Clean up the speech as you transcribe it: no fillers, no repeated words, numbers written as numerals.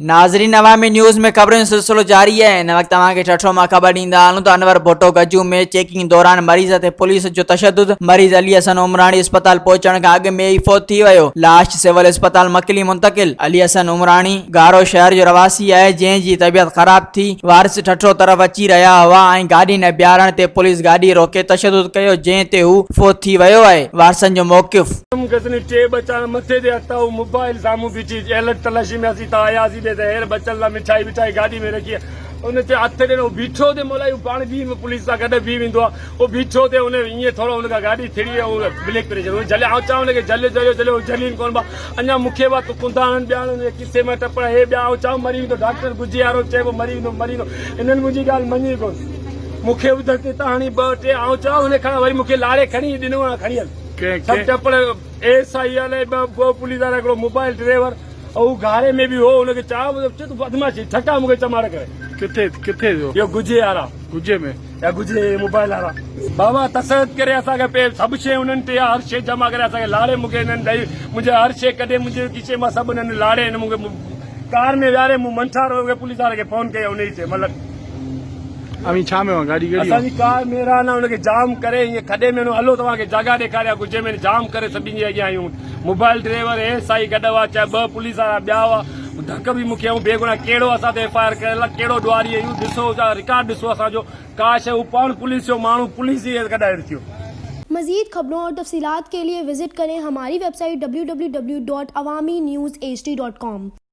नाज़रीन अवामी न्यूज़ में खबरों जो सिलसिलो जारी है। इन वक्त तव्हांखे छठो मां ख़बर ॾींदा आहियूं त अनवर भुट्टो गजू में चेकिंग दौरान मरीज़ ते पुलिस जो तशद्दुद। मरीज़ अली हसन उमराणी अस्पताल पहुचण खां अॻु में ही फौत थी वियो। लाश सिविल अस्पताल मकली मुंतकिल। अली हसन उमराणी गारो शहर जो रवासी है, जंहिंजी तबियत ख़राब थी वारिस ठठो तरफ़ अची रहिया हुआ ऐं गाॾी न बीहारण ते पुलिस गाॾी रोके तशद्दुद कयो, जंहिं ते हू फौत थी वियो आहे। वारसनि जो मौक़िफ़ टे बच्चा मथे ते हथाऊ मोबाइल साम्हूं बीठी अलॻि तलाशी में असीं तव्हां आयासीं त हेर बचनि लाइ मिठाई विठाई गाॾी में रखी आहे। उन ते हथ ॾिनो बीठो ते मोलाई पाण बि पुलिस सां गॾु बि वेंदो आहे। उहो बीठो ते उन ईअं थोरो हुनखां गाॾी थिड़ी ब्रेक करे छॾियो जले आउं चवां हुनखे जले जलियो जलीन कोन अञा मूंखे बि कुंदाणनि ॿियाणनि किसे में टपड़ हे ॿिया आउं चवां मरी वेंदो। डॉक्टर गुजी वारो चइबो मरी वेंदो इन्हनि मुंहिंजी ॻाल्हि मञी कोन। मूंखे बि धके तहाणी ॿ टे आउं चवां हुन खणा वरी मूंखे लारे खणी ॾिनो आहे खणी हल सभु टपड़ एसआई वारे ॿ पुलिस वारा हिकिड़ो मोबाइल ड्राइवर ऐं घारे में बि हो हुनखे चवां तूं बदमाशी ठका मूंखे चमाड़ करे किथे किथे इहो गुजे वारा गुजे में या गुजे मोबाइल वारा बाबा तसद करे असांखे पे सभु शइ उन्हनि ते हर शइ जमा करे असांखे लाड़े मूंखे हिननि ॾेई मुंहिंजे हर शइ कॾहिं मुंहिंजे खीसे मां सभु हिननि लाड़े हिन मूंखे कार में विहारे मूं मंठारो पुलिस वारे खे फोन कयो उन ते मतिलबु छा में गाड़ी असांजी कार में रहना हुनखे जाम करे हीअं खॾे में हलो तव्हांखे जॻह ॾेखारिया गुजे में जाम करे सभिनी जे अॻियां आहियूं। मोबाइल ड्राइवर एसआई गॾु हुआ चाहे ॿ पुलिस वारा ॿिया हुआ धक बि मूंखे ऐं बेगुना कहिड़ो असां ते एफआईआर कयल आहे कहिड़ो ॾुआरी आहियूं ॾिसो रिकॉर्ड ॾिसो असांजो का शइ हू पाण पुलिस जो माण्हू पुलिस ई कढाए रखियो। मज़ीद खबरों और तफसीलात के लिए विजिट करें हमारी वेबसाइट www.awamiNewsHD.com।